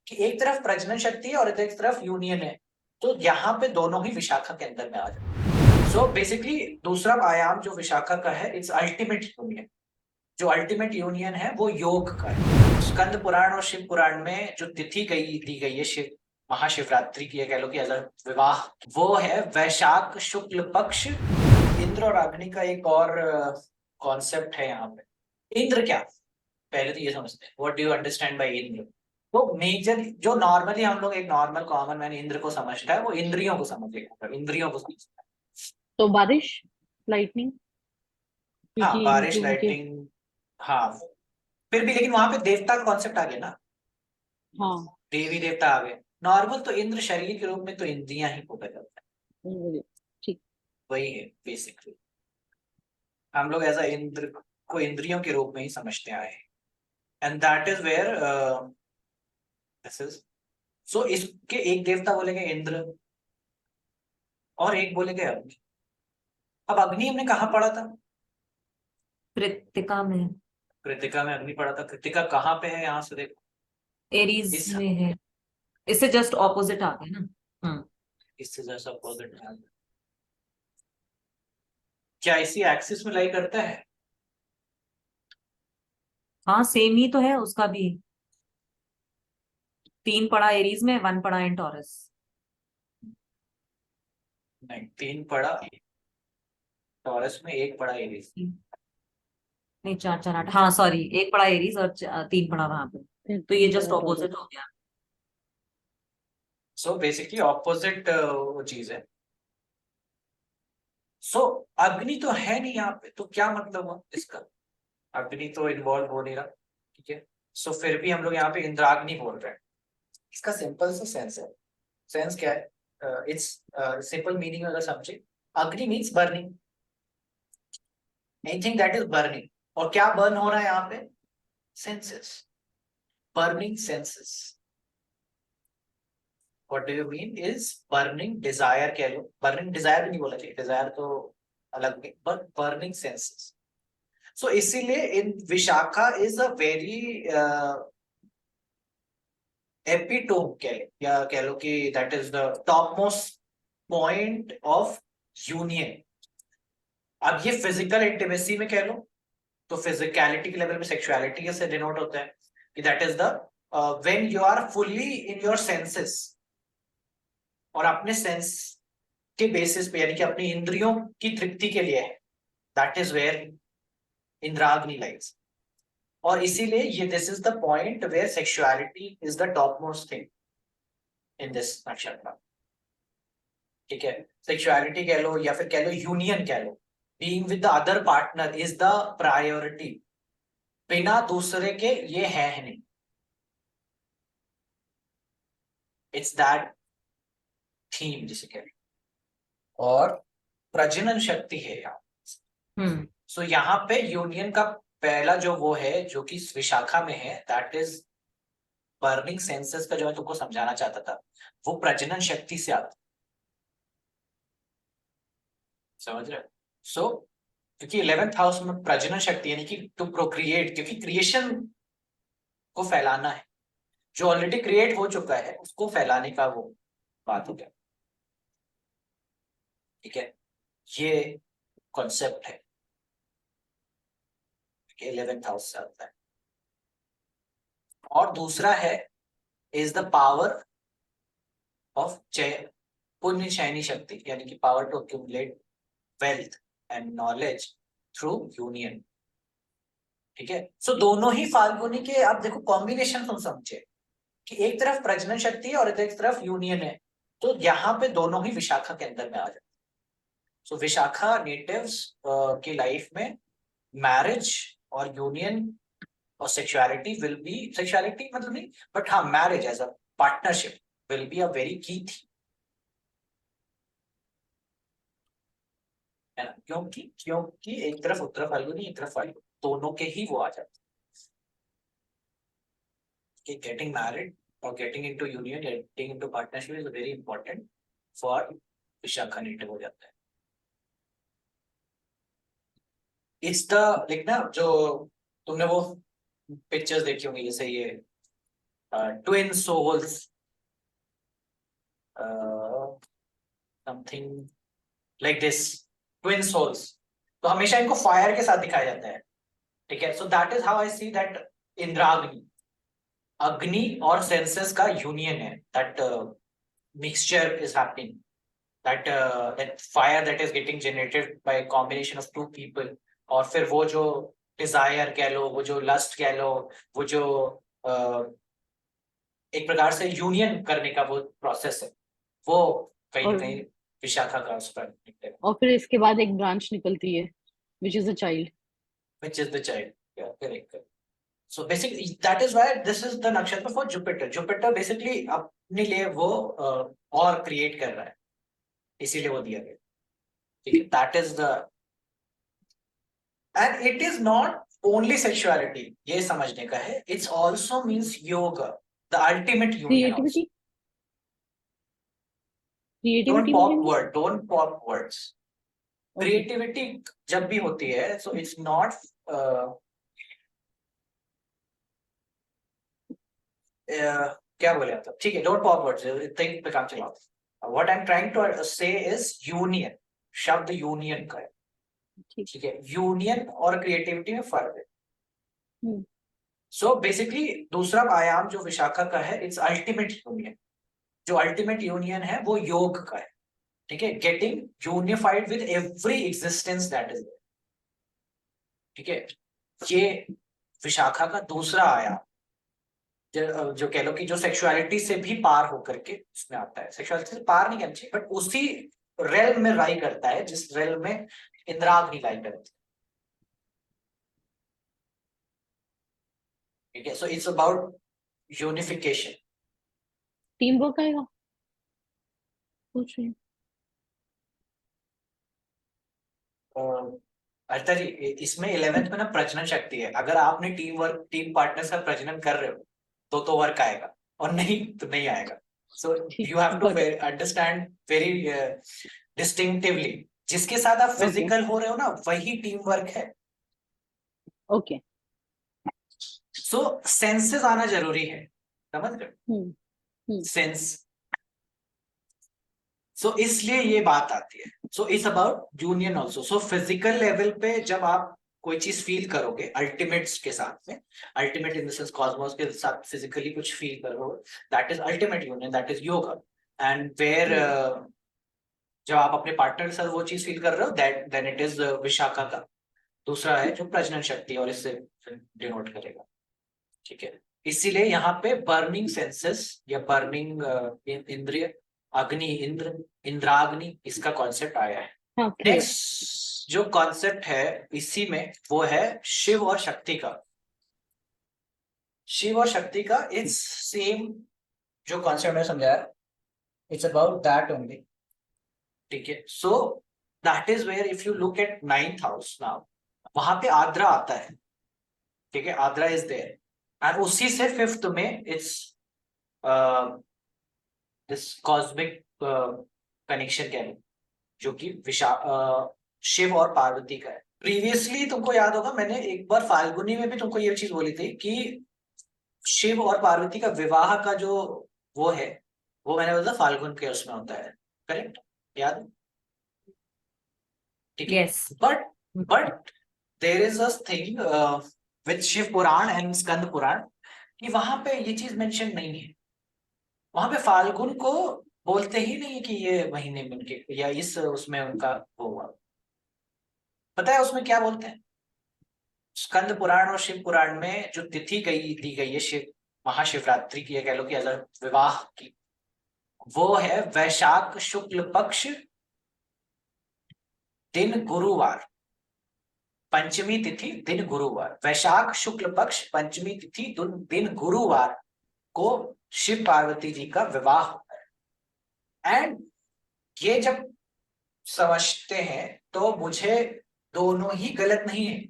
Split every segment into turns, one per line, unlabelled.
कि एक तरफ प्रजनन शक्ति है और एक तरफ यूनियन है, तो यहाँ पे दोनों ही विशाखा के अंदर में आ जाए। सो बेसिकली दूसरा आयाम जो विशाखा का है, इट्स अल्टीमेट यूनियन। जो अल्टीमेट यूनियन है वो योग का है। स्कंद पुराण और शिव पुराण में जो तिथि दी गई है शिव महाशिवरात्रि की, कह लो कि अगर विवाह, वो है वैशाख शुक्ल पक्ष। इंद्र और अग्नि का एक और कॉन्सेप्ट है यहाँ पे। इंद्र क्या, पहले तो ये समझते हैं, what do you understand by Indra. तो मेजर जो नॉर्मली हम लोग, एक नॉर्मल कॉमन मैन इंद्र को समझता है, वो इंद्रियों को समझेगा, इंद्रियों को समझता है।
तो बारिश, लाइटनिंग,
हाँ,
क्योंकि
बारिश,
इनके उनके।
लाइटिंग। हाँ, फिर भी लेकिन वहां पे देवता का कॉन्सेप्ट आ गया ना,
हाँ,
देवी देवता आ गए। नॉर्मल तो इंद्र शरीर के रूप में तो इंद्रियां ही को करता है,
बोलिए। ठीक।
वही है बेसिकली। हम लोग एज अ इंद्र को इंद्रियों के रूप में ही समझते आए हैं, and that is where this is. So इसके एक देवता बोलेंगे इंद्र, और एक बोलेंगे अग्नि। अब अग्नि हमने कहाँ पढ़ा था?
कृत्तिका में।
कृतिका में अग्नि पढ़ा था। कृतिका कहाँ पे है, यहाँ से देखो।
एरीज
इस
में है। इससे जस्ट ऑपोजिट आ गया ना।
इससे जैसा अपोजिट है, क्या इसी एक्सिस में लाई करता है?
हाँ, सेम ही तो है उसका भी। 3 पड़ा एरीज में, 1 पड़ा इन टॉरस।
नहीं, 3 पढ़ा टॉरस में, 1 पढ़ा एरीज।
नहीं, 4 4 8, हाँ सॉरी, 1 पड़ा एरीज और 3 पड़ा वहां पे, तो ये जस्ट
तो
ऑपोजिट हो गया।
सो बेसिकली ऑपोजिट वो चीज है। सो अग्नि तो है नहीं यहाँ पे, तो क्या मतलब हुआ इसका? अग्नि तो इन्वॉल्व हो नहीं रहा, ठीक है। सो फिर भी हम लोग यहाँ पे इंद्राग्नि बोल रहे हैं। इसका सिंपल सा सेंस है। सेंस क्या है? इट्स सिंपल मीनिंग अगर समझे, अग्नि means burning, anything that is burning. और क्या बर्न हो रहा है यहाँ पे? Senses, burning senses. What do you mean is burning desire, कह लो। बर्निंग डिजायर भी नहीं बोला चाहिए, डिजायर तो अलग में, बट बर्निंग सेंसेस। सो इसीलिए in Vishakha is a very epitome, कह या कह लो कि that is the top most point of union. अब ये फिजिकल इंटीमेसी में कह लो, तो फिजिकलिटी के लेवल में सेक्सुअलिटी से डिनोट होता है कि that is the when you are fully in your senses, और अपने सेंस के बेसिस पे, यानी कि अपनी इंद्रियों की तृप्ति के लिए है, that is where Indragni lies. और इसीलिए ये this is the point where sexuality is the top most thing in this nakshatra, ठीक है। सेक्सुअलिटी कह लो या फिर कह लो यूनियन कह लो, being with the other partner is the priority. बिना दूसरे के ये है नहीं, इट्स दैट थीम जिसे कह, और प्रजनन शक्ति है यहाँ। सो यहाँ पे यूनियन का पहला जो वो है, जो कि विशाखा में है, दैट इज बर्निंग सेंसेस का, जो मैं तुमको समझाना चाहता था, वो प्रजनन शक्ति से आता, समझ रहे? सो क्योंकि 11th हाउस में प्रजनन शक्ति, यानी कि टू प्रोक्रिएट, क्योंकि क्रिएशन को फैलाना है, जो ऑलरेडी क्रिएट हो चुका है उसको फैलाने का वो बात हो गया, ठीक है। ये कॉन्सेप्ट है, 11th हाउस से आता है। और दूसरा है इज द पावर ऑफ पुण्य शैनी शक्ति, यानी कि power to accumulate wealth and knowledge through union, ठीक है। सो दोनों ही फाल्गुनी के, आप देखो कॉम्बिनेशन तुम समझे कि एक तरफ प्रजनन शक्ति है और एक तरफ यूनियन है, तो यहाँ पे दोनों ही विशाखा के अंदर में आ जाते। सो विशाखा नेटिव्स की लाइफ में मैरिज और यूनियन और सेक्सुअलिटी विल बी, सेक्सुअलिटी मतलब नहीं, बट हाँ, marriage as a partnership will be a very key थी, है ना। क्योंकि क्योंकि एक तरफ उत्तर फाल्गुनी, एक तरफ फाल्गुनी, दोनों के ही वो आ जाते हैं। गेटिंग मैरिड और getting into union, getting into partnership is very important for Vishakha native हो जाता है। इस द, देखना जो तुमने वो पिक्चर्स देखी होंगी, जैसे ये twin souls, something like this, twin souls. तो हमेशा इनको फायर के साथ दिखाया जाता है, ठीक है। So that is how I see that Indragni, अग्नि और सेंसेस का यूनियन है, that mixture is happening, that fire that is getting generated by a combination of two people, और फिर वो जो डिजायर कह लो, वो जो लस्ट कह लो, वो जो एक प्रकार से यूनियन करने का वो प्रोसेस है, वो कहीं ना
और
कहीं विशाखा का उस पर निकलेगा,
और फिर इसके बाद एक ब्रांच निकलती है which is a child.
which is the child. Yeah, correct. So basically that is why this is the nakshatra for Jupiter. Jupiter basically अपने लिए वो और क्रिएट कर रहा है, इसीलिए वो दिया गया, ठीक है। That is the, and it is not only sexuality, ये समझने का है, it's also means yoga, the ultimate union also.
Creativity, creativity मुझे नहीं।
Don't pop words.
Okay
creativity जब भी होती है, सो इट्स नॉट क्या बोले आप, ठीक है, डोंट पॉप वर्ड्स, थिंक पे काम चलाओ। What I am trying to say is union, शब्द यूनियन का है,
ठीक।
ठीक है। यूनियन और क्रिएटिविटी में फर्क है।
हम्म।
सो बेसिकली दूसरा आयाम जो विशाखा का है, इट्स अल्टीमेट यूनियन। जो अल्टीमेट यूनियन है वो योग का है, ठीक है। Getting unified with every existence that is, ठीक है। ये विशाखा का दूसरा आयाम, जो कह लो कि जो सेक्सुअलिटी से भी पार होकर के उसमें आता है, सेक्सुअलिटी से पार नहीं कहना चाहिए, बट उसी रेल में लाई करता है जिस रेल में इंद्राग्नि लाई करती है, ठीक है। So it's about unification.
Team work आएगा, पूछ रही हूँ।
अर्ता जी, इसमें 11th में ना प्रजनन शक्ति है, अगर आपने टीम वर्क, टीम पार्टनर का प्रजनन कर रहे हो तो वर्क आएगा, और नहीं तो नहीं आएगा। सो
ठीक,
you have to
got it.
Understand very distinctively, जिसके साथ आप
Okay.
फिजिकल हो रहे हो ना, वही टीम वर्क है।
ओके।
सो सेंसेस आना जरूरी है, समझ रहे हो,
हम्म।
सेंस। सो इसलिए ये बात आती है। So it's about union also. So physical level पे जब आप कोई चीज फील करोगे अल्टीमेट्स के साथ में, ultimate in the sense cosmos के साथ फिजिकली कुछ फील करोगे, that is ultimate union, that is yoga. And where जब आप अपने पार्टनर के साथ वो चीज फील कर रहे हो, that then it is Vishakha का दूसरा है जो प्रजनन शक्ति, और इससे डिनोट करेगा, ठीक है। इसीलिए यहाँ पे बर्निंग सेंसेस या बर्निंग इंद्रिय, अग्नि, इंद्र, इंद्राग्नि, इसका कॉन्सेप्ट आया है।
हाँ, clear.
नेक्स्ट जो कॉन्सेप्ट है इसी में, वो है शिव और शक्ति का। शिव और शक्ति का इट्स सेम जो कॉन्सेप्ट मैंने समझाया, इट्स अबाउट दैट ओनली, ठीक है। So that is where if you look at 9th house now, वहां पे आद्रा आता है, ठीक है, आद्रा इज देयर, एंड उसी से 5th में इट्स दिस कॉस्मिक कनेक्शन कह लो, जो कि शिव और पार्वती का है। प्रीवियसली तुमको याद होगा, मैंने एक बार फाल्गुनी में भी तुमको ये चीज बोली थी कि शिव और पार्वती का विवाह का जो वो है, वो मैंने बोला फाल्गुन के उसमें होता है, करेक्ट, याद है? ठीक है।
Yes.
But there is a thing with Shiv Puran and Skand Puran, कि वहां पे ये चीज मेंशन नहीं है। वहां पे फाल्गुन को बोलते ही नहीं कि ये महीने में उनके या इस उसमें उनका वो हुआ। पता है उसमें क्या बोलते हैं? स्कंद पुराण और शिव पुराण में जो तिथि दी गई है शिव महाशिवरात्रि की, कह लो कि विवाह की, वो है वैशाख शुक्ल पक्ष दिन गुरुवार, पंचमी तिथि दिन गुरुवार, वैशाख शुक्ल पक्ष पंचमी तिथि दिन गुरुवार को शिव पार्वती जी का विवाह होता है। एंड ये जब समझते हैं तो मुझे दोनों ही गलत नहीं है।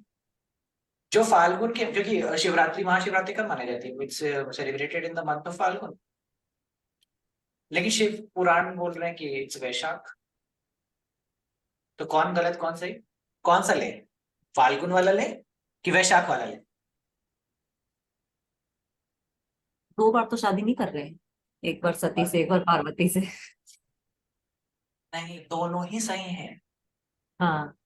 जो फाल्गुन के, क्योंकि शिवरात्रि महाशिवरात्रि कब मानी जाती है, it's celebrated in the month of Phalgun, लेकिन शिव पुराण बोल रहे हैं कि इट्स वैशाख। तो कौन गलत कौन सही, कौन सा ले, फाल्गुन वाला ले कि वैशाख वाला ले?
2 बार तो शादी नहीं कर रहे हैं, एक बार सती से एक बार पार्वती से।
नहीं, दोनों ही सही हैं।
हाँ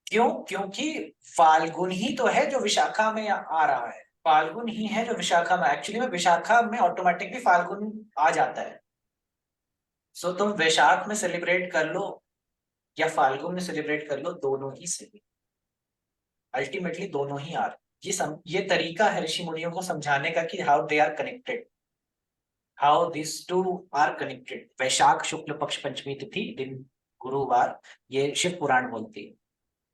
क्यों? क्योंकि फाल्गुन ही तो है जो विशाखा में आ रहा है, फाल्गुन ही है जो विशाखा में, एक्चुअली में विशाखा में ऑटोमेटिकली फाल्गुन आ जाता है। सो तुम वैशाख में सेलिब्रेट कर लो या फाल्गुन में सेलिब्रेट कर लो, दोनों ही सही, अल्टीमेटली दोनों ही आ रहे। ये तरीका है ऋषि मुनियों को समझाने का कि how they are connected, how this two are connected. वैशाख शुक्ल पक्ष पंचमी तिथि दिन गुरुवार, ये शिव पुराण बोलती है।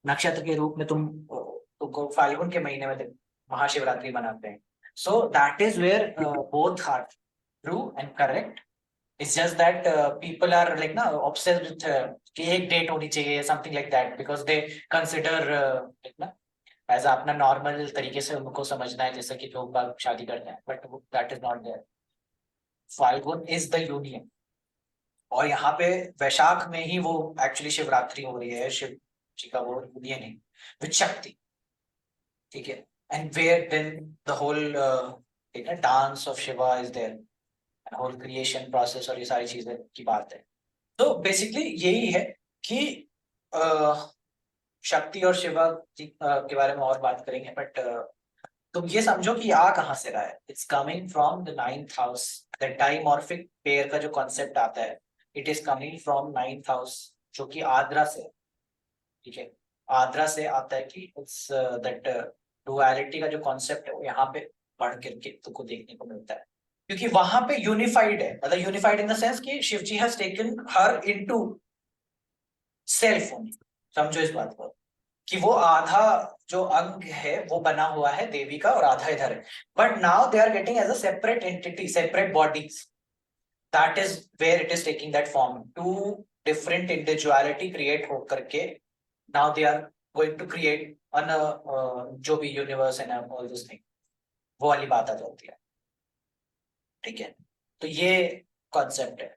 नक्षत्र के रूप में तुमको फाल्गुन के महीने में महाशिवरात्रि मनाते हैं। So that is where both are true and correct. It's just that people are like ना ऑब्सेस्ड विथ कि एक डेट होनी चाहिए, something like that, because they consider like ना एज अपना नॉर्मल तरीके से उनको समझना है, जैसे कि लोग बाग शादी करते हैं, but that is not there. Phalgun is the union, और यहाँ पे वैशाख में ही वो एक्चुअली शिवरात्रि हो रही है, शिव जी का वो यूनियन है विद शक्ति, ठीक है। And where then the whole dance of Shiva is there, whole creation process और ये सारी चीजें की बात है। तो बेसिकली यही है कि शक्ति और शिवा जी के बारे में और बात करेंगे, बट तुम ये समझो कि आ कहाँ से रहा है। It's coming from the 9th house. The dimorphic pair का जो कॉन्सेप्ट आता है, it is coming from 9th house, जो कि आद्रा से, ठीक है, आद्रा से आता है कि इट्स दैट डुअलिटी का जो कॉन्सेप्ट है वो यहाँ पे बढ़ करके तुमको देखने को मिलता है, क्योंकि वहां पे यूनिफाइड है, मतलब यूनिफाइड इन द सेंस कि Shiv ji has taken her into self only. समझो इस बात को कि वो आधा जो अंग है वो बना हुआ है देवी का और आधा इधर है, but now they are getting as a separate entity, separate bodies. That is where it is taking that form, to different individuality create हो करके now they are going to create अन जो भी universe and all this thing, वो वाली बात आ जाती है, ठीक है। तो ये कॉन्सेप्ट है।